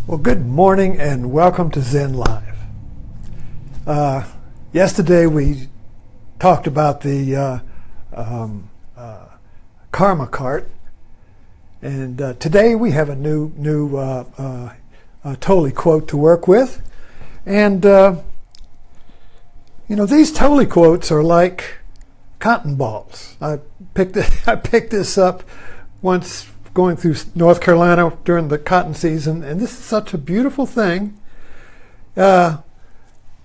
Well, good morning and welcome to Zen Live. Yesterday we talked about the karma cart, and today we have a new Tolle quote to work with. And these Tolle quotes are like cotton balls. I picked this up once going through North Carolina during the cotton season, and this is such a beautiful thing. But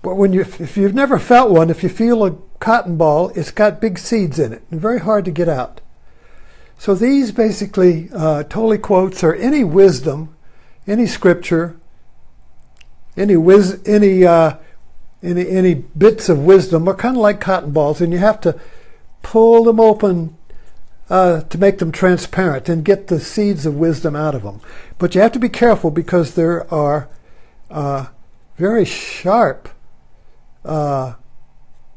if you've never felt one, if you feel a cotton ball, it's got big seeds in it and very hard to get out. So these basically Tolle quotes are any wisdom, any scripture, any bits of wisdom are kind of like cotton balls, and you have to pull them open to make them transparent and get the seeds of wisdom out of them. But you have to be careful because there are very sharp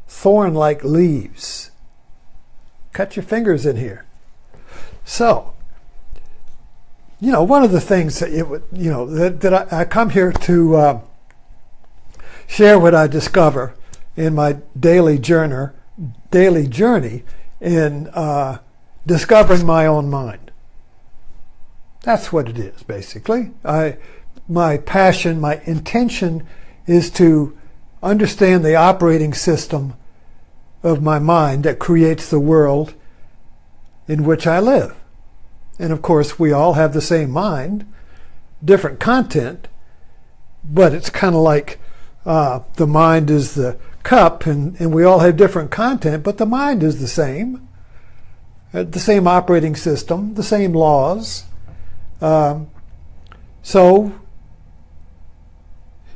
thorn-like leaves. Cut your fingers in here. So, one of the things that I come here to share what I discover in my daily journey in discovering my own mind. That's what it is, basically. My passion, my intention is to understand the operating system of my mind that creates the world in which I live. And of course, we all have the same mind, different content, but it's kind of like the mind is the cup, and we all have different content, but the mind is the same operating system, the same laws. So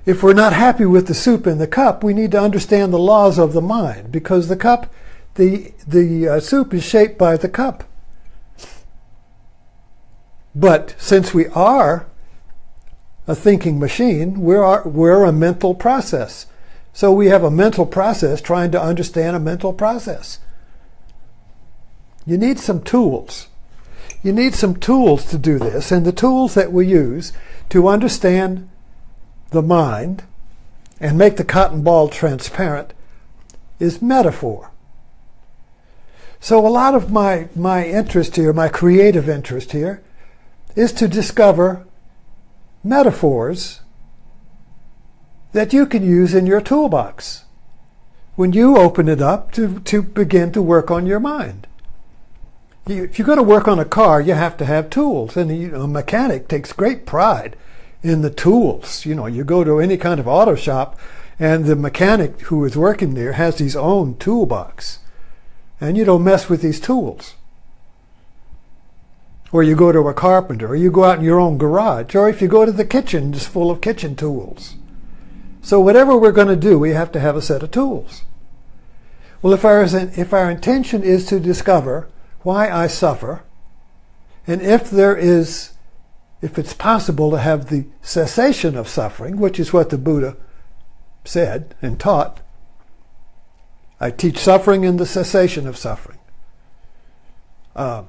if we're not happy with the soup in the cup, we need to understand the laws of the mind, because the soup is shaped by the cup. But since we are a thinking machine, we're a mental process. So we have a mental process trying to understand a mental process. You need some tools. You need some tools to do this, and the tools that we use to understand the mind and make the cotton ball transparent is metaphor. So a lot of my interest here, my creative interest here, is to discover metaphors that you can use in your toolbox when you open it up to begin to work on your mind. If you're going to work on a car, you have to have tools, and a mechanic takes great pride in the tools. You go to any kind of auto shop, and the mechanic who is working there has his own toolbox, and you don't mess with these tools. Or you go to a carpenter, or you go out in your own garage, or if you go to the kitchen, it's full of kitchen tools. So whatever we're going to do, we have to have a set of tools. Well, if our intention is to discover why I suffer, and if it's possible to have the cessation of suffering, which is what the Buddha said and taught. I teach suffering and the cessation of suffering. To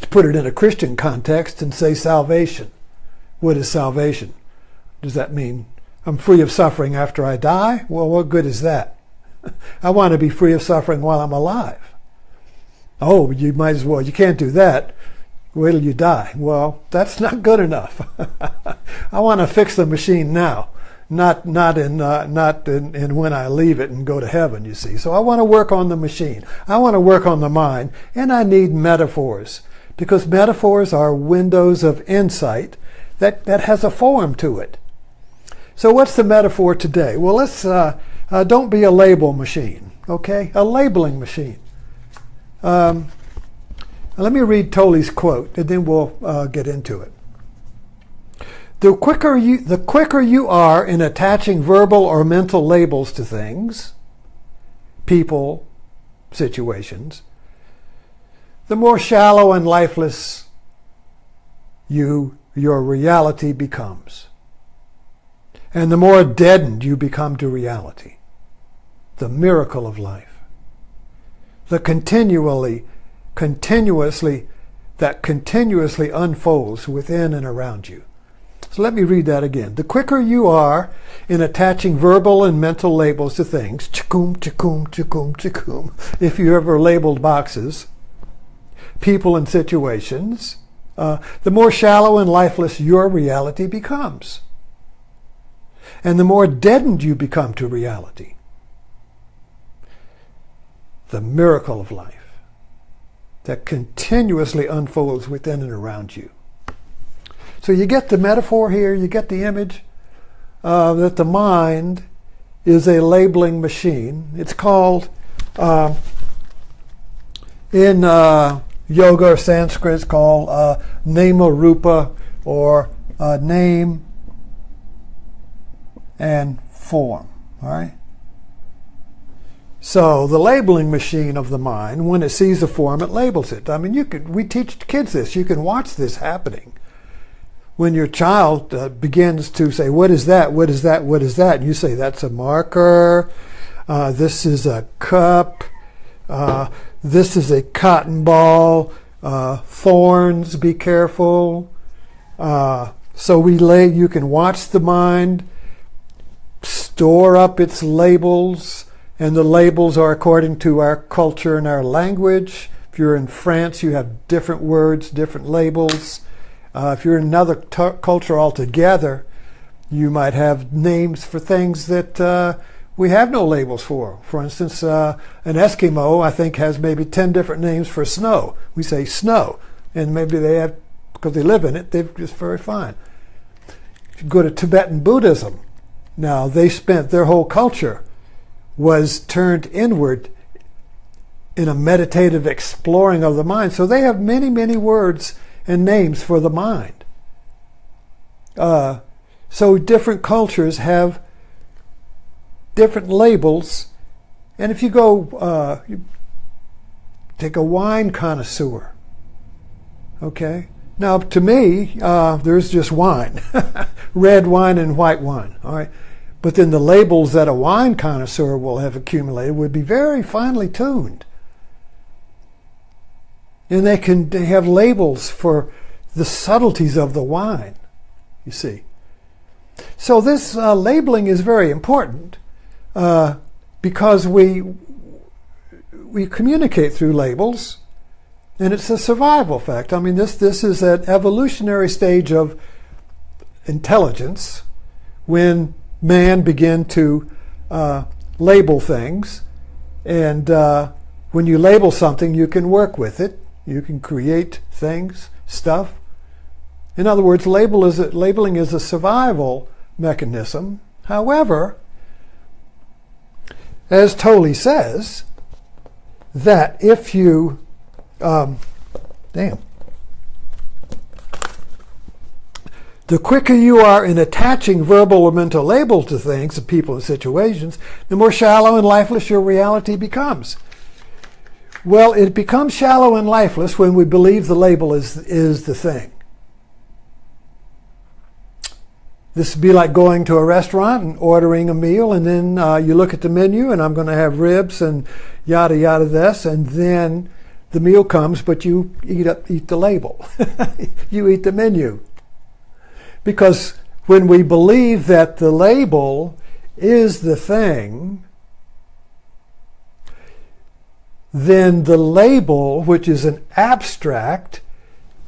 put it in a Christian context and say salvation. What is salvation? Does that mean I'm free of suffering after I die? Well, what good is that? I want to be free of suffering while I'm alive. Oh, you might as well. You can't do that. Wait till you die. Well, that's not good enough. I want to fix the machine now, not in when I leave it and go to heaven. You see. So I want to work on the machine. I want to work on the mind, and I need metaphors, because metaphors are windows of insight that has a form to it. So what's the metaphor today? Well, let's don't be a label machine. Okay, a labeling machine. Let me read Tolle's quote, and then we'll get into it. The quicker you are in attaching verbal or mental labels to things, people, situations, the more shallow and lifeless your reality becomes, and the more deadened you become to reality, the miracle of life. The continuously unfolds within and around you. So let me read that again. The quicker you are in attaching verbal and mental labels to things, chikum, chikum, chikum, chikum, if you ever labeled boxes, people and situations, the more shallow and lifeless your reality becomes. And the more deadened you become to reality. The miracle of life that continuously unfolds within and around you. So you get the metaphor here, you get the image that the mind is a labeling machine. It's called, in yoga or Sanskrit, it's called nama rupa, or name and form. All right? So the labeling machine of the mind, when it sees a form, it labels it. I mean, we teach kids this. You can watch this happening. When your child begins to say, what is that, what is that, what is that? And you say, that's a marker, this is a cup, this is a cotton ball, thorns, be careful. So you can watch the mind store up its labels, and the labels are according to our culture and our language. If you're in France, you have different words, different labels. If you're in another culture altogether, you might have names for things that we have no labels for. For instance, an Eskimo, I think, has maybe 10 different names for snow. We say snow, and maybe they have, because they live in it, they're just very fine. If you go to Tibetan Buddhism, now they spent their whole culture was turned inward in a meditative exploring of the mind. So they have many, many words and names for the mind. So different cultures have different labels. And if you go, you take a wine connoisseur, okay? Now, to me, there's just wine, red wine and white wine, all right? But then the labels that a wine connoisseur will have accumulated would be very finely tuned. And they have labels for the subtleties of the wine, you see. So this labeling is very important because we communicate through labels, and it's a survival fact. I mean, this is an evolutionary stage of intelligence when man began to label things, and when you label something, you can work with it. You can create things, stuff. In other words, labeling is a survival mechanism. However, as Tolle says, that if you, the quicker you are in attaching verbal or mental labels to things, to people and situations, the more shallow and lifeless your reality becomes. Well, it becomes shallow and lifeless when we believe the label is the thing. This would be like going to a restaurant and ordering a meal, and then you look at the menu, and I'm going to have ribs and yada yada this, and then the meal comes, but you eat the label. You eat the menu. Because when we believe that the label is the thing, then the label, which is an abstract,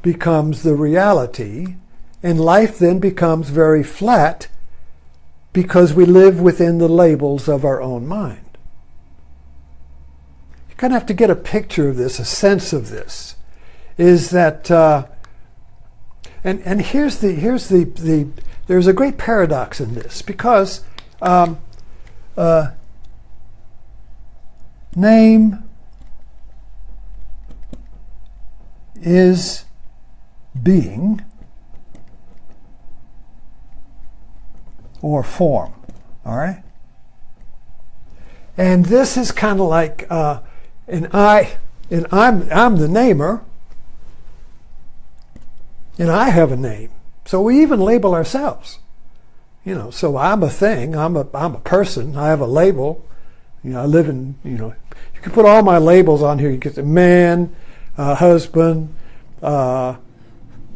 becomes the reality, and life then becomes very flat because we live within the labels of our own mind. You kind of have to get a picture of this, a sense of this, is that, and here's the there's a great paradox in this, because name is being, or form, all right? And this is kind of like, I'm the namer, and I have a name. So we even label ourselves. You know, so I'm a thing, I'm a person, I have a label. You know, I live in, you know, you can put all my labels on here. You get the man, husband,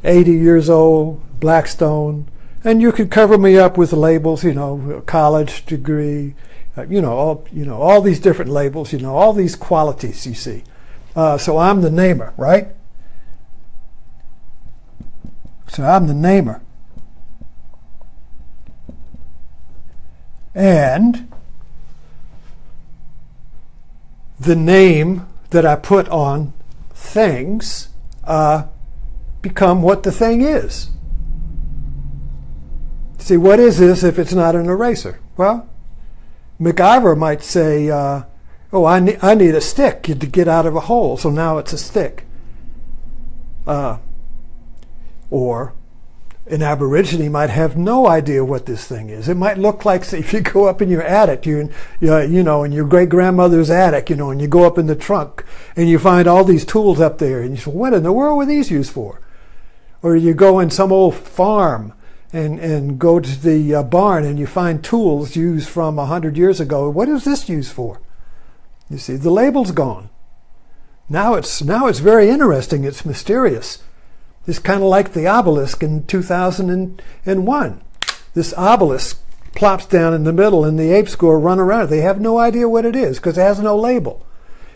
80 years old, Blackstone, And you could cover me up with labels, college degree, all these different labels, all these qualities you see. So I'm the namer, right? So I'm the namer. And the name that I put on things become what the thing is. See, what is this if it's not an eraser? Well, MacGyver might say, I need a stick to get out of a hole, so now it's a stick. Or an Aborigine might have no idea what this thing is. It might look like, say, if you go up in your attic, in your great-grandmother's attic, and you go up in the trunk, and you find all these tools up there, and you say, what in the world were these used for? Or you go in some old farm, and go to the barn, and you find tools used from 100 years ago. What is this used for? You see, the label's gone. Now it's very interesting. It's mysterious. It's kind of like the obelisk in 2001. This obelisk plops down in the middle, and the apes go run around it. They have no idea what it is because it has no label.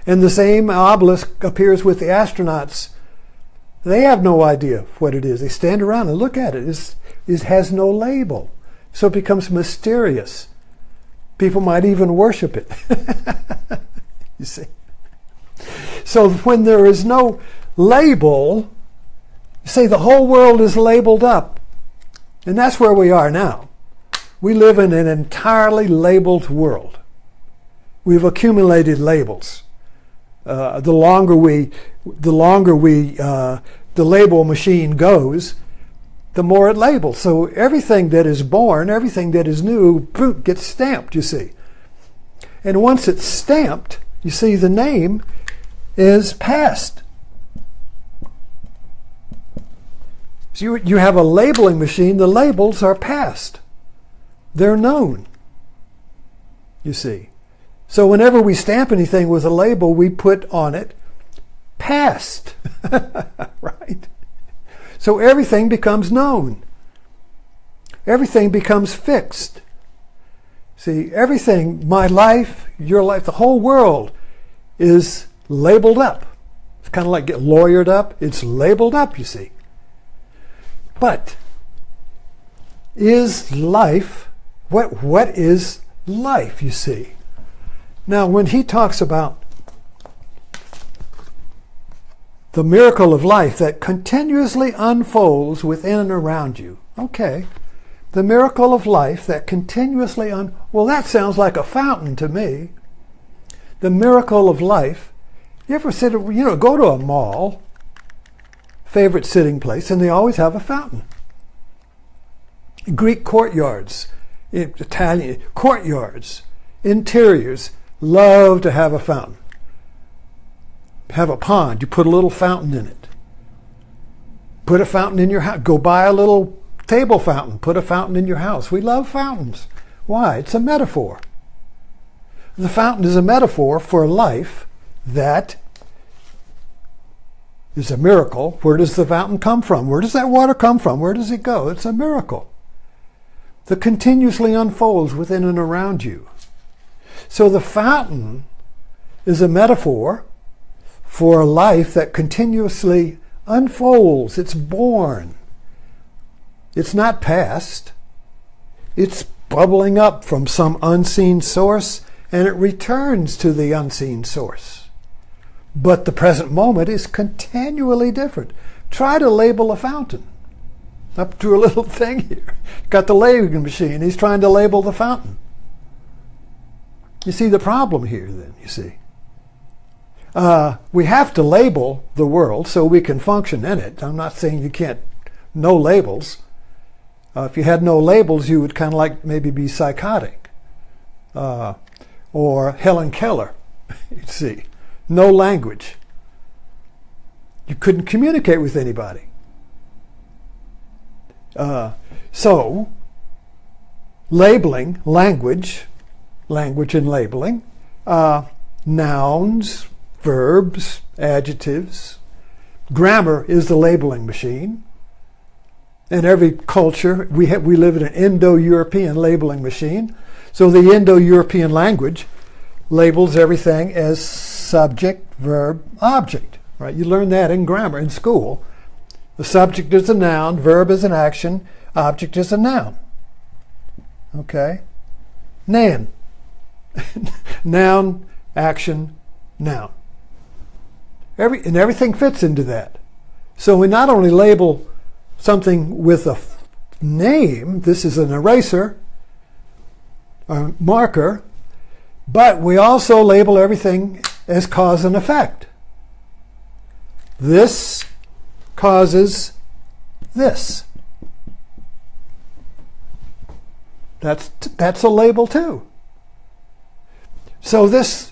And the same obelisk appears with the astronauts. They have no idea what it is. They stand around and look at it. It has no label. So it becomes mysterious. People might even worship it. You see? So when there is no label, say the whole world is labeled up. And that's where we are now. We live in an entirely labeled world. We've accumulated labels. The label machine goes, the more it labels. So everything that is born, everything that is new, gets stamped, you see. And once it's stamped, you see the name is past. So you have a labeling machine, the labels are past. They're known, you see. So whenever we stamp anything with a label, we put on it past, right? So everything becomes known. Everything becomes fixed. See, everything, my life, your life, the whole world is labeled up. It's kind of like get lawyered up. It's labeled up, you see. But is life, what is life, you see? Now, when he talks about the miracle of life that continuously unfolds within and around you, okay, the miracle of life that continuously well, that sounds like a fountain to me. The miracle of life. You ever go to a mall, favorite sitting place, and they always have a fountain. Greek courtyards, Italian courtyards, interiors, love to have a fountain. Have a pond, you put a little fountain in it. Put a fountain in your house. Go buy a little table fountain, put a fountain in your house. We love fountains. Why? It's a metaphor. The fountain is a metaphor for a life that is a miracle. Where does the fountain come from? Where does that water come from? Where does it go? It's a miracle that continuously unfolds within and around you. So the fountain is a metaphor for a life that continuously unfolds. It's born. It's not past. It's bubbling up from some unseen source, and it returns to the unseen source. But the present moment is continually different. Try to label a fountain. Up to a little thing here. Got the labeling machine. He's trying to label the fountain. You see the problem here then, you see. We have to label the world so we can function in it. I'm not saying you can't, no labels. If you had no labels, you would kind of like maybe be psychotic. Or Helen Keller, you see. No language. You couldn't communicate with anybody. So, labeling, language and labeling, nouns, verbs, adjectives. Grammar is the labeling machine. In every culture, we live in an Indo-European labeling machine. So the Indo-European language labels everything as subject, verb, object. Right? You learn that in grammar in school. The subject is a noun, verb is an action, object is a noun. Okay? Noun. Noun, action, noun. And everything fits into that. So we not only label something with a name, this is an eraser, a marker, but we also label everything as cause and effect. This causes this. That's a label too. So this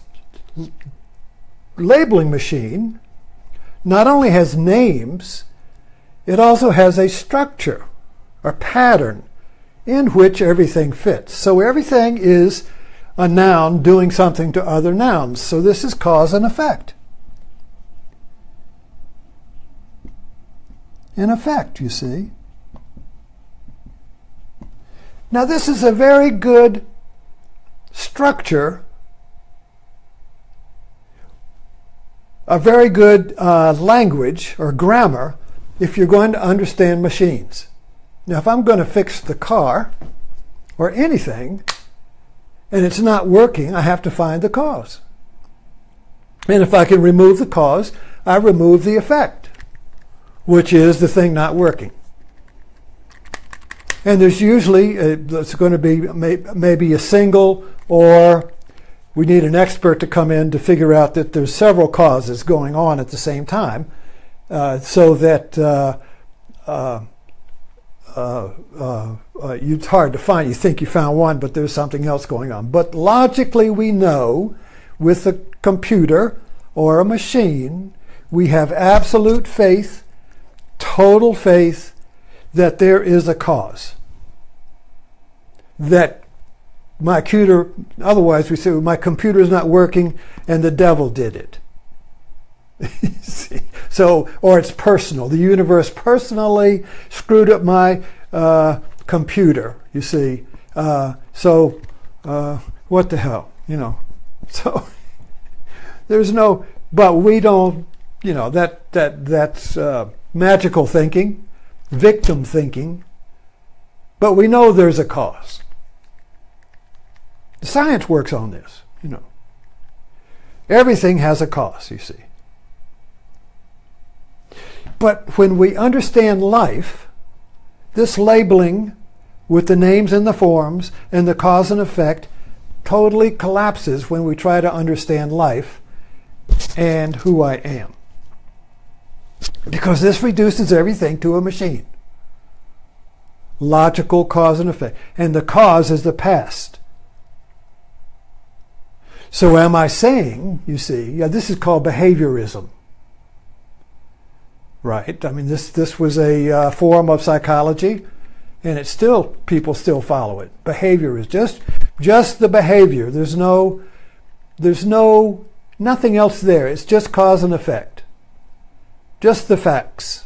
labeling machine not only has names, it also has a structure or pattern in which everything fits. So everything is a noun doing something to other nouns. So this is cause and effect. In effect, you see. Now this is a very good structure, a very good language or grammar if you're going to understand machines. Now if I'm going to fix the car or anything and it's not working, I have to find the cause. And if I can remove the cause, I remove the effect, which is the thing not working. And there's usually, it's going to be maybe a single, or we need an expert to come in to figure out that there's several causes going on at the same time, so that it's hard to find. You think you found one, but there's something else going on. But logically we know with a computer or a machine, we have absolute faith, total faith, that there is a cause. That my computer, otherwise we say my computer is not working and the devil did it. See? So, or it's personal. The universe personally screwed up my computer, you see. So what the hell, you know. So there's no, but we don't, you know, that's magical thinking, victim thinking, but we know there's a cause. The science works on this, you know. Everything has a cause, you see. But when we understand life, this labeling with the names and the forms and the cause and effect totally collapses when we try to understand life and who I am. Because this reduces everything to a machine. Logical cause and effect. And the cause is the past. So am I saying, you see, this is called behaviorism. Right? I mean, this was a form of psychology, and it's still, people still follow it. Behavior is just the behavior. There's nothing else there. It's just cause and effect. Just the facts.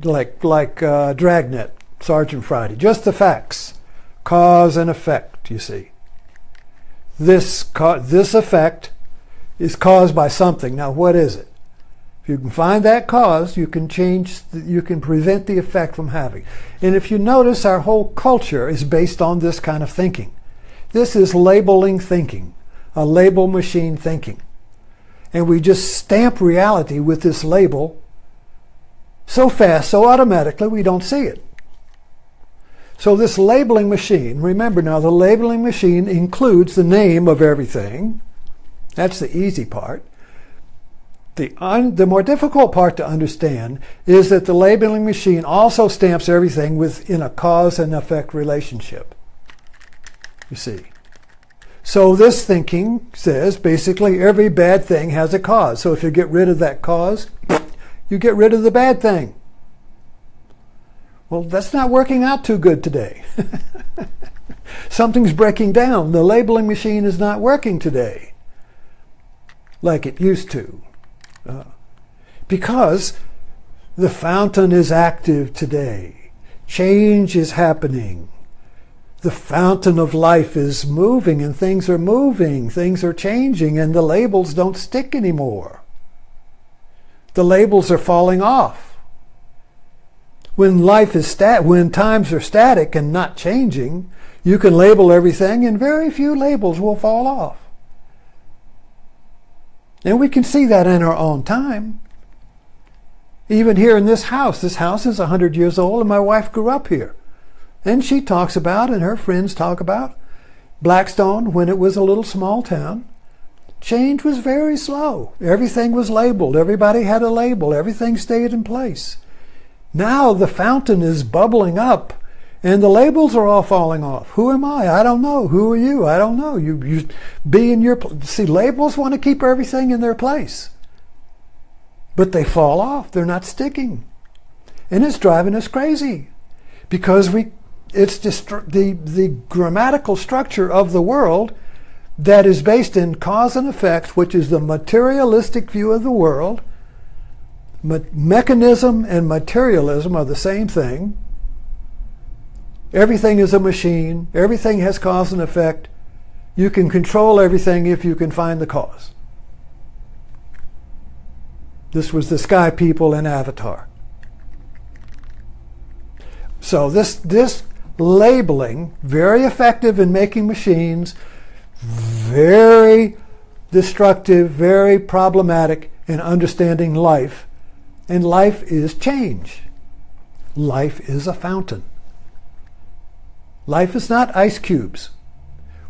Like Dragnet, Sergeant Friday. Just the facts. Cause and effect, you see. This effect is caused by something. Now, what is it? If you can find that cause, you can prevent the effect from having. And if you notice, our whole culture is based on this kind of thinking. This is labeling thinking, a label machine thinking. And we just stamp reality with this label so fast, so automatically, we don't see it. So this labeling machine, remember now, the labeling machine includes the name of everything. That's the easy part. The more difficult part to understand is that the labeling machine also stamps everything within a cause and effect relationship. You see. So this thinking says basically every bad thing has a cause. So if you get rid of that cause, you get rid of the bad thing. Well, that's not working out too good today. Something's breaking down. The labeling machine is not working today like it used to. Because The fountain is active today. Change is happening. The fountain of life is moving, and things are moving, things are changing, and the labels don't stick anymore. The labels are falling off. When when times are static and not changing, you can label everything, and very few labels will fall off. And we can see that in our own time. Even here in this house is 100 years old, and my wife grew up here. And she talks about, and her friends talk about, Blackstone, when it was a little small town, change was very slow. Everything was labeled. Everybody had a label. Everything stayed in place. Now the fountain is bubbling up, and the labels are all falling off. Who am I? I don't know. Who are you? I don't know. You be in your place. See, labels want to keep everything in their place. But they fall off. They're not sticking. And it's driving us crazy. Because it's just the grammatical structure of the world that is based in cause and effect, which is the materialistic view of the world. Mechanism and materialism are the same thing. Everything is a machine. Everything has cause and effect. You can control everything if you can find the cause. This was the sky people in Avatar. So this labeling, very effective in making machines, very destructive, very problematic in understanding life. And life is change. Life is a fountain. Life is not ice cubes.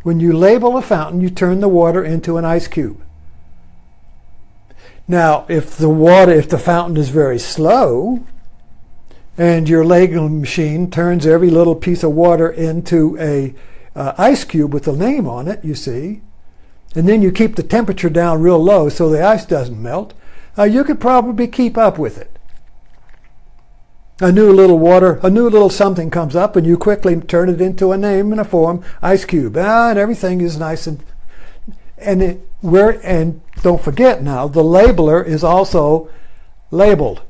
When you label a fountain, you turn the water into an ice cube. Now, if the fountain is very slow, and your labeling machine turns every little piece of water into a ice cube with a name on it, you see, and then you keep the temperature down real low so the ice doesn't melt, you could probably keep up with it. A new little something comes up, and you quickly turn it into a name and a form, ice cube, and everything is nice and don't forget now, the labeler is also labeled.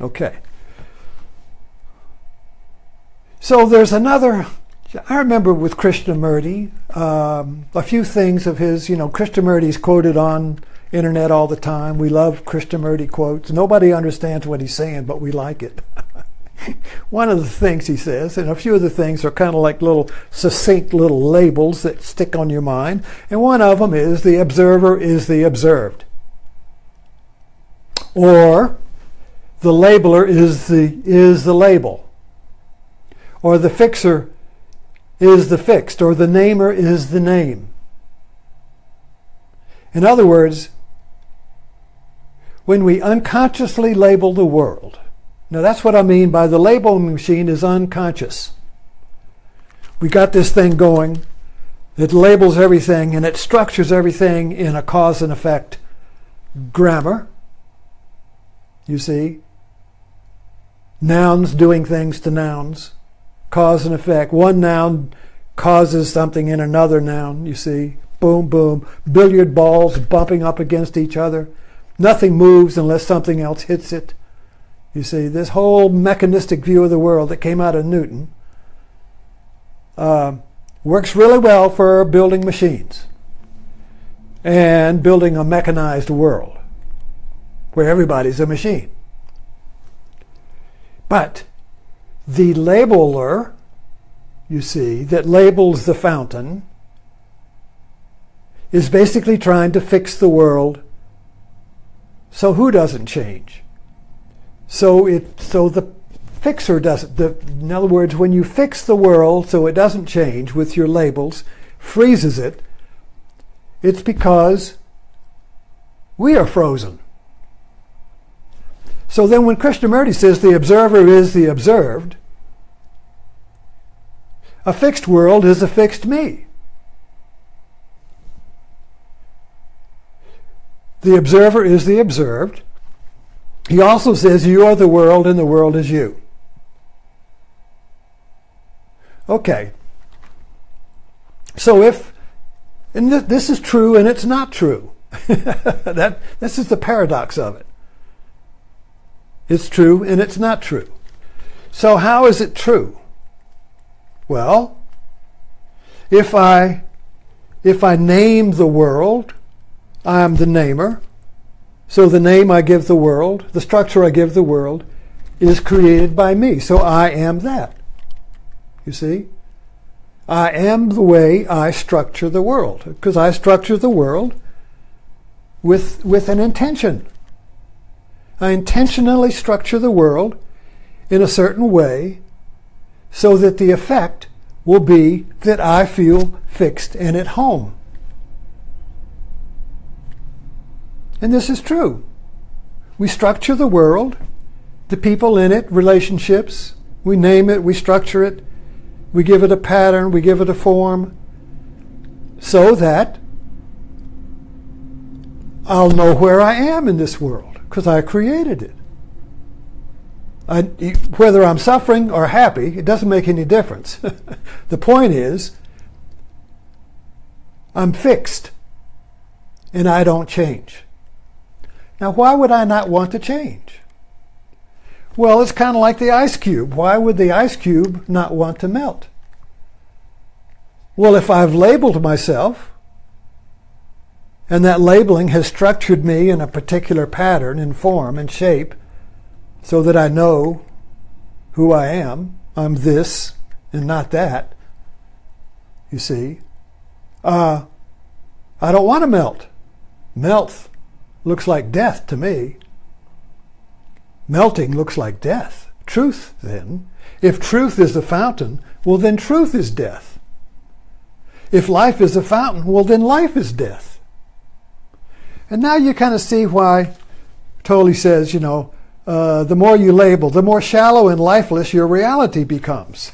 Okay. So there's another, I remember with Krishnamurti, a few things of his, Krishnamurti's quoted on internet all the time. We love Krishnamurti quotes. Nobody understands what he's saying, but we like it. One of the things he says, and a few of the things are kind of like little succinct little labels that stick on your mind, and one of them is the observer is the observed. Or the labeler is the label. Or the fixer is the fixed, or the namer is the name. In other words, when we unconsciously label the world, now that's what I mean by the labeling machine is unconscious. We got this thing going, it labels everything, and it structures everything in a cause and effect grammar. You see? Nouns doing things to nouns. Cause and effect. One noun causes something in another noun, you see. Boom, boom. Billiard balls bumping up against each other. Nothing moves unless something else hits it. You see, this whole mechanistic view of the world that came out of Newton works really well for building machines and building a mechanized world where everybody's a machine. But the labeler, you see, that labels the fountain is basically trying to fix the world so who doesn't change? So the fixer doesn't. In other words, when you fix the world so it doesn't change with your labels, freezes it, it's because we are frozen. So then when Krishnamurti says the observer is the observed, a fixed world is a fixed me. The observer is the observed. He also says you are the world and the world is you. Okay. So this is true and it's not true. This is the paradox of it. It's true and it's not true. So how is it true? Well, if I name the world, I am the namer. So the name I give the world, the structure I give the world, is created by me. So I am that. You see? I am the way I structure the world, because I structure the world with an intention. I intentionally structure the world in a certain way so that the effect will be that I feel fixed and at home. And this is true. We structure the world, the people in it, relationships. We name it, we structure it, we give it a pattern, we give it a form, so that I'll know where I am in this world, because I created it. Whether I'm suffering or happy, it doesn't make any difference. The point is, I'm fixed, and I don't change. Now, why would I not want to change? Well, it's kind of like the ice cube. Why would the ice cube not want to melt? Well, if I've labeled myself, and that labeling has structured me in a particular pattern and form and shape, so that I know who I am, I'm this and not that, you see, I don't want to melt. Melt looks like death to me. Melting looks like death. Truth, then. If truth is the fountain, well, then truth is death. If life is a fountain, well, then life is death. And now you kind of see why Tolle says, the more you label, the more shallow and lifeless your reality becomes.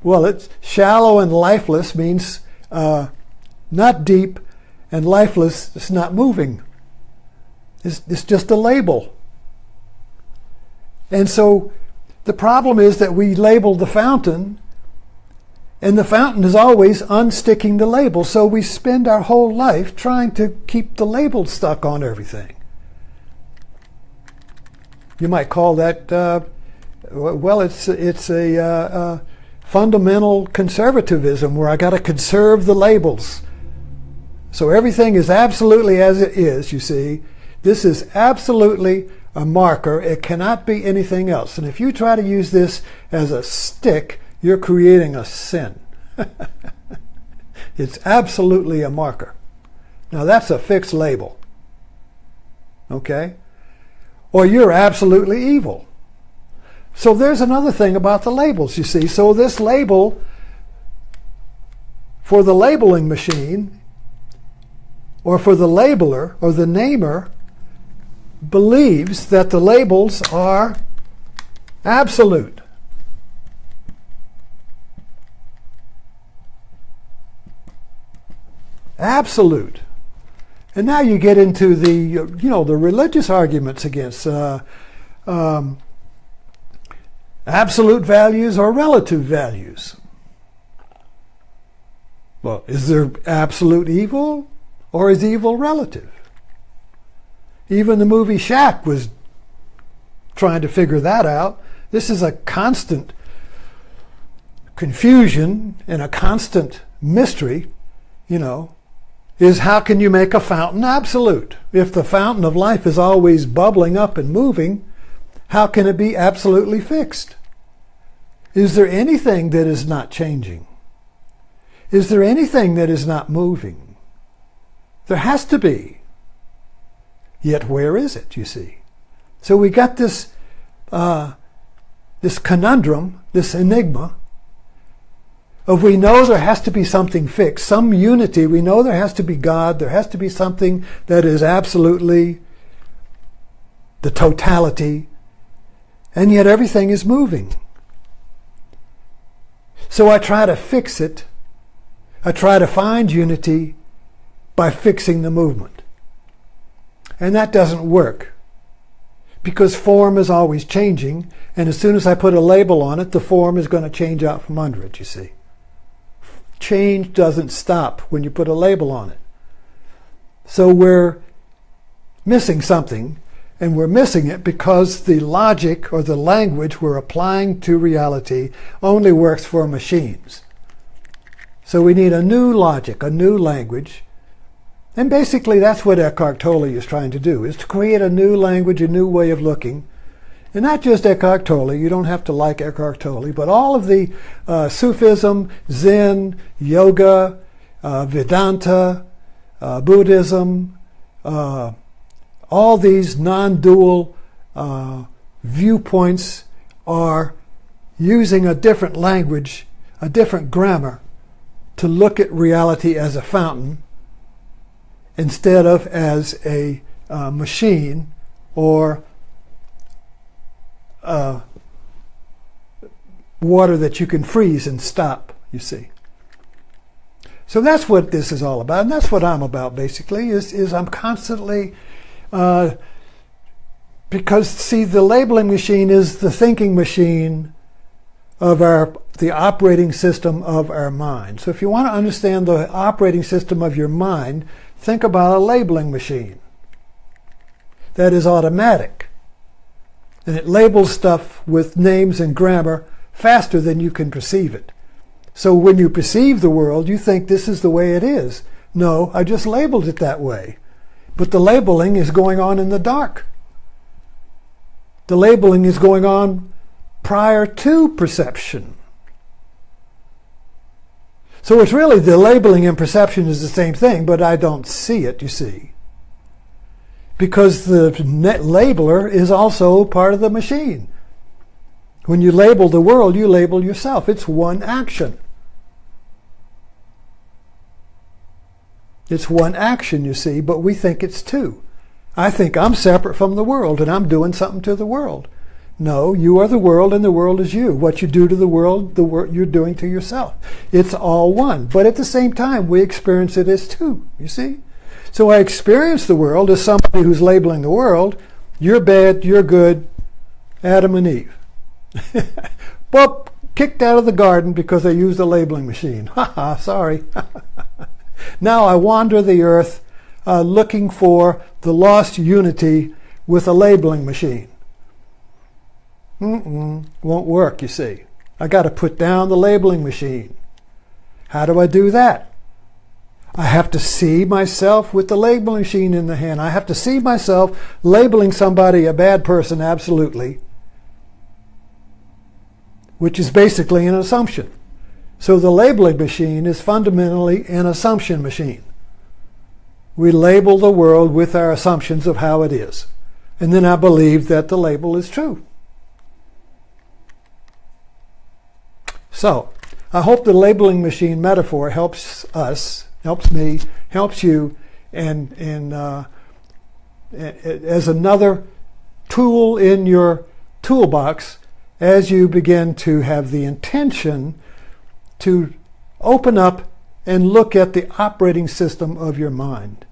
Well, it's shallow and lifeless means not deep, and lifeless is not moving. It's just a label. And so the problem is that we label the fountain, and the fountain is always unsticking the label. So we spend our whole life trying to keep the label stuck on everything. You might call that, it's a fundamental conservatism where I got to conserve the labels. So everything is absolutely as it is, you see. This is absolutely a marker. It cannot be anything else. And if you try to use this as a stick, you're creating a sin. It's absolutely a marker. Now that's a fixed label. Okay? Or you're absolutely evil. So there's another thing about the labels, you see. So this label, for the labeling machine, or for the labeler, or the namer, believes that the labels are absolute. Absolute. And now you get into the, the religious arguments against absolute values or relative values. Well, is there absolute evil, or is evil relative? Even the movie Shack was trying to figure that out. This is a constant confusion and a constant mystery, is how can you make a fountain absolute? If the fountain of life is always bubbling up and moving, how can it be absolutely fixed? Is there anything that is not changing? Is there anything that is not moving? There has to be. Yet where is it, you see? So we got this conundrum, this enigma, of we know there has to be something fixed, some unity. We know there has to be God. There has to be something that is absolutely the totality, and yet everything is moving. So I try to fix it. I try to find unity by fixing the movement. And that doesn't work, because form is always changing, and as soon as I put a label on it, the form is going to change out from under it, you see. Change doesn't stop when you put a label on it. So we're missing something, And we're missing it because the logic or the language we're applying to reality only works for machines. So we need a new logic, a new language. And basically that's what Eckhart Tolle is trying to do, is to create a new language, a new way of looking. And not just Eckhart Tolle, you don't have to like Eckhart Tolle, but all of the Sufism, Zen, Yoga, Vedanta, Buddhism, all these non-dual viewpoints are using a different language, a different grammar, to look at reality as a fountain instead of as a machine or water that you can freeze and stop, you see. So that's what this is all about, and that's what I'm about basically, is I'm constantly, because see, the labeling machine is the thinking machine of the operating system of our mind. So if you want to understand the operating system of your mind, think about a labeling machine that is automatic. And it labels stuff with names and grammar faster than you can perceive it. So when you perceive the world, you think this is the way it is. No, I just labeled it that way. But the labeling is going on in the dark. The labeling is going on prior to perception. So it's really the labeling and perception is the same thing, but I don't see it, you see. Because the labeler is also part of the machine. When you label the world, you label yourself. It's one action. It's one action, you see, but we think it's two. I think I'm separate from the world and I'm doing something to the world. No, you are the world and the world is you. What you do to the world you're doing to yourself. It's all one. But at the same time, we experience it as two, you see? So I experience the world as somebody who's labeling the world. You're bad, you're good, Adam and Eve. Well, kicked out of the garden because I used a labeling machine. Haha, sorry. Now I wander the earth looking for the lost unity with a labeling machine. Won't work, you see. I got to put down the labeling machine. How do I do that? I have to see myself with the labeling machine in the hand. I have to see myself labeling somebody a bad person, absolutely, which is basically an assumption. So the labeling machine is fundamentally an assumption machine. We label the world with our assumptions of how it is. And then I believe that the label is true. So, I hope the labeling machine metaphor helps us, helps me, helps you, and as another tool in your toolbox as you begin to have the intention to open up and look at the operating system of your mind.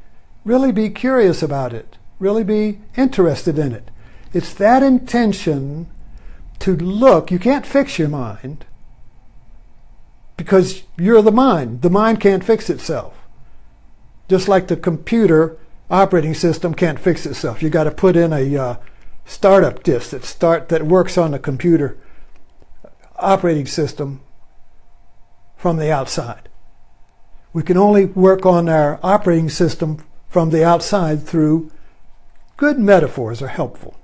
Really be curious about it. Really be interested in it. It's that intention to look. You can't fix your mind because you're the mind. The mind can't fix itself. Just like the computer operating system can't fix itself. You got to put in a startup disk that works on the computer operating system from the outside. We can only work on our operating system from the outside through good metaphors are helpful.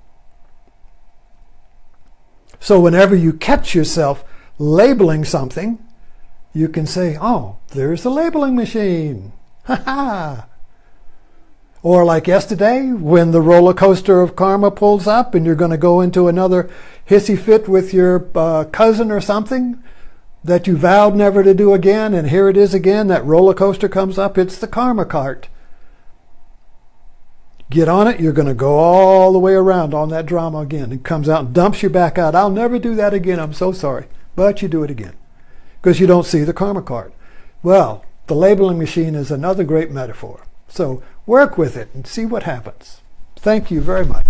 So whenever you catch yourself labeling something, you can say, oh, there's the labeling machine. Ha ha! Or like yesterday, when the roller coaster of karma pulls up and you're going to go into another hissy fit with your cousin or something that you vowed never to do again, and here it is again, that roller coaster comes up, it's the karma cart. Get on it, you're going to go all the way around on that drama again. It comes out and dumps you back out. I'll never do that again, I'm so sorry. But you do it again because you don't see the karma cart. Well, the labeling machine is another great metaphor. So work with it and see what happens. Thank you very much.